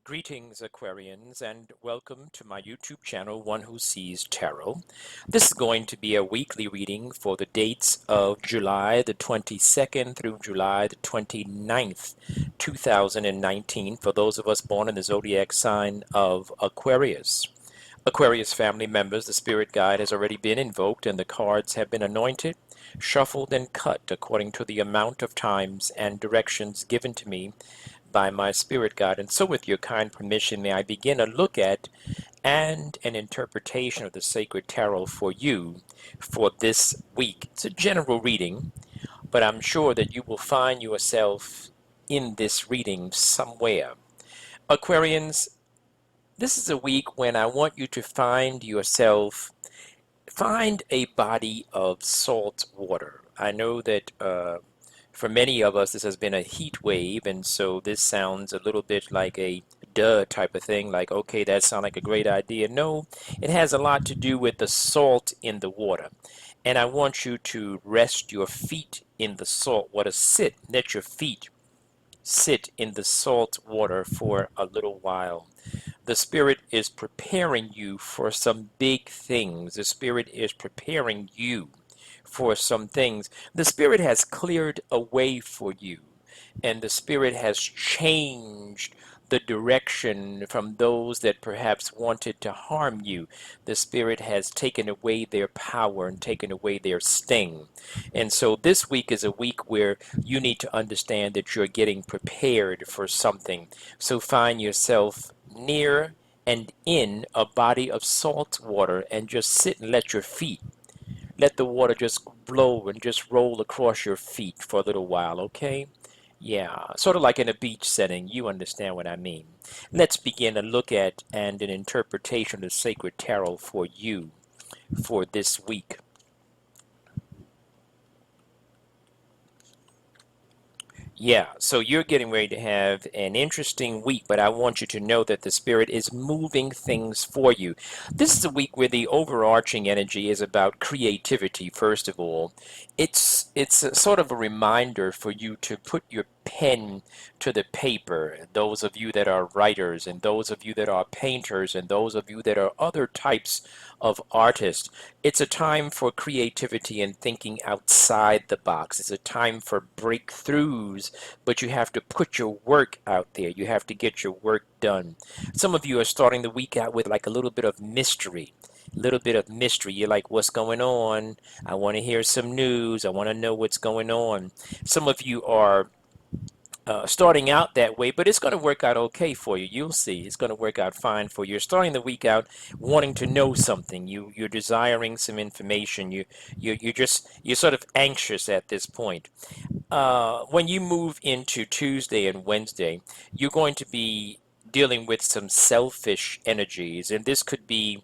Greetings, Aquarians, and welcome to my YouTube channel, One Who Sees Tarot. This is going to be a weekly reading for the dates of July the 22nd through July the 29th, 2019, for those of us born in the zodiac sign of Aquarius. Aquarius family members, the spirit guide has already been invoked and the cards have been anointed, shuffled, and cut according to the amount of times and directions given to me by my spirit guide. And so with your kind permission, may I begin a look at and an interpretation of the sacred tarot for you for this week. It's a general reading, but I'm sure that you will find yourself in this reading somewhere. Aquarians, this is a week when I want you to find a body of salt water. I know that for many of us, this has been a heat wave, and so this sounds a little bit like a duh type of thing, like, okay, that sounds like a great idea. No, it has a lot to do with the salt in the water. And I want you to rest your feet in the salt water. Let your feet sit in the salt water for a little while. The Spirit is preparing you for some big things. The Spirit is preparing you for some things. The Spirit has cleared a way for you, and the Spirit has changed the direction from those that perhaps wanted to harm you. The Spirit has taken away their power and taken away their sting. And so this week is a week where you need to understand that you're getting prepared for something. So find yourself near and in a body of salt water and just sit and let the water just blow and just roll across your feet for a little while, okay? Yeah, sort of like in a beach setting. You understand what I mean. Let's begin a look at and an interpretation of the sacred tarot for you for this week. Yeah, so you're getting ready to have an interesting week, but I want you to know that the Spirit is moving things for you. This is a week where the overarching energy is about creativity, first of all. It's a sort of a reminder for you to put your pen to the paper, those of you that are writers, and those of you that are painters, and those of you that are other types of artists. It's a time for creativity and thinking outside the box. It's a time for breakthroughs, but you have to put your work out there. You have to get your work done. Some of you are starting the week out with like a little bit of mystery. Little bit of mystery. You're like, what's going on? I want to hear some news. I want to know what's going on. Some of you are starting out that way, but it's going to work out okay for you. You'll see. It's going to work out fine for you. You're starting the week out wanting to know something. You're desiring some information. You're sort of anxious at this point. When you move into Tuesday and Wednesday, you're going to be dealing with some selfish energies, and this could be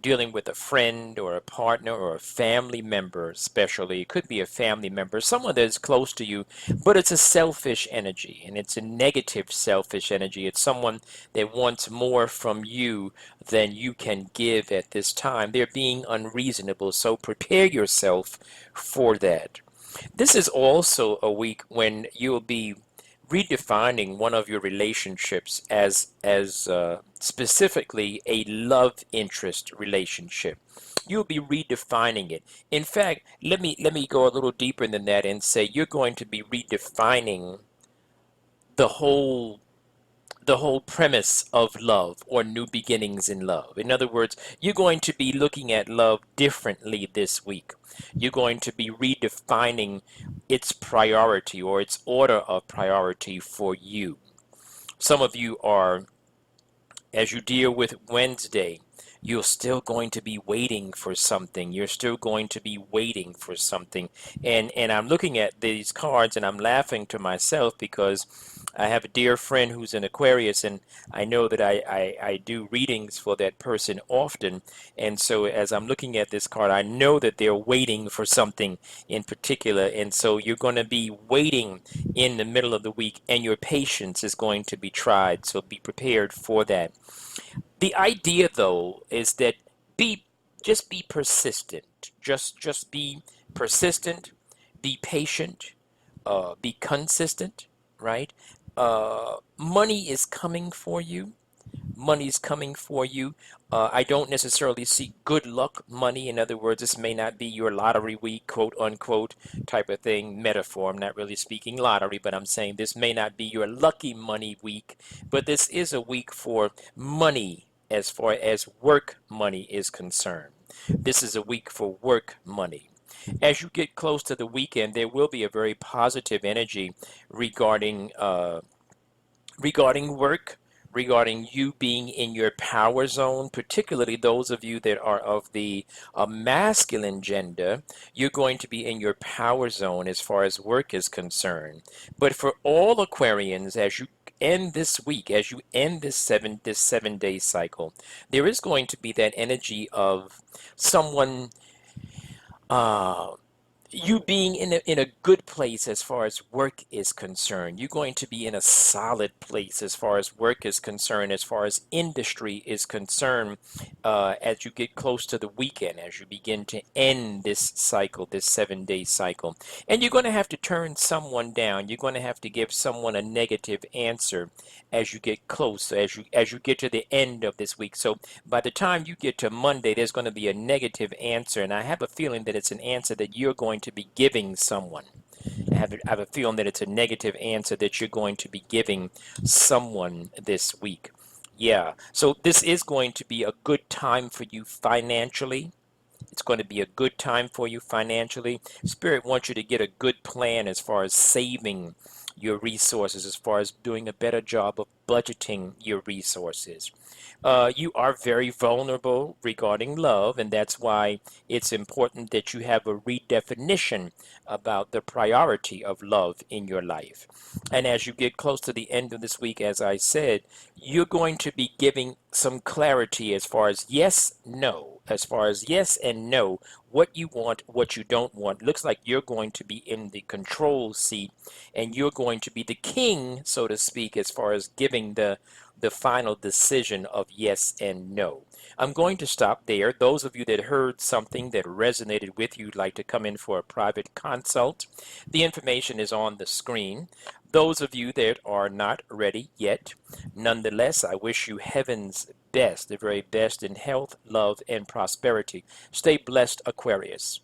dealing with a friend or a partner or a family member, especially. It could be a family member, someone that is close to you, but it's a selfish energy, and it's a negative selfish energy. It's someone that wants more from you than you can give at this time. They're being unreasonable, so prepare yourself for that. This is also a week when you'll be redefining one of your relationships as specifically a love interest relationship. You'll be redefining it. In fact, let me go a little deeper than that and say you're going to be redefining the whole the whole premise of love or new beginnings in love. In other words, you're going to be looking at love differently this week. You're going to be redefining its priority or its order of priority for you. Some of you are, as you deal with Wednesday, you're still going to be waiting for something. You're still going to be waiting for something. And I'm looking at these cards and I'm laughing to myself because I have a dear friend who's an Aquarius, and I know that I do readings for that person often. And so as I'm looking at this card, I know that they're waiting for something in particular. And so you're going to be waiting in the middle of the week, and your patience is going to be tried. So be prepared for that. The idea, though, is that be just be persistent. Just be persistent, be patient, be consistent, right? Money is coming for you. Money's coming for you. I don't necessarily see good luck money. In other words, this may not be your lottery week, quote unquote, type of thing. Metaphor. I'm not really speaking lottery, but I'm saying this may not be your lucky money week, but this is a week for money as far as work money is concerned. This is a week for work money. As you get close to the weekend, there will be a very positive energy regarding regarding work, regarding you being in your power zone, particularly those of you that are of the masculine gender, you're going to be in your power zone as far as work is concerned. But for all Aquarians, as you end this week, as you end this 7 day cycle, there is going to be that energy of someone uh, you being in a good place as far as work is concerned. You're going to be in a solid place as far as work is concerned, as far as industry is concerned, as you get close to the weekend, as you begin to end this cycle, this 7 day cycle. And you're going to have to turn someone down. You're going to have to give someone a negative answer as you get close, as you get to the end of this week. So by the time you get to Monday, there's going to be a negative answer, and I have a feeling that it's an answer that you're going to be giving someone. I have a feeling that it's a negative answer that you're going to be giving someone this week. Yeah, so this is going to be a good time for you financially. It's going to be a good time for you financially. Spirit wants you to get a good plan as far as saving your resources, as far as doing a better job of budgeting your resources. You are very vulnerable regarding love, and that's why it's important that you have a redefinition about the priority of love in your life. And as you get close to the end of this week, as I said, you're going to be giving some clarity as far as yes, no, as far as yes and no, what you want, what you don't want. Looks like you're going to be in the control seat, and you're going to be the king, so to speak, as far as giving the final decision of yes and no. I'm going to stop there. Those of you that heard something that resonated with you, like to come in for a private consult, the information is on the screen. Those of you that are not ready yet, nonetheless, I wish you heaven's best, the very best in health, love, and prosperity. Stay blessed, Aquarius.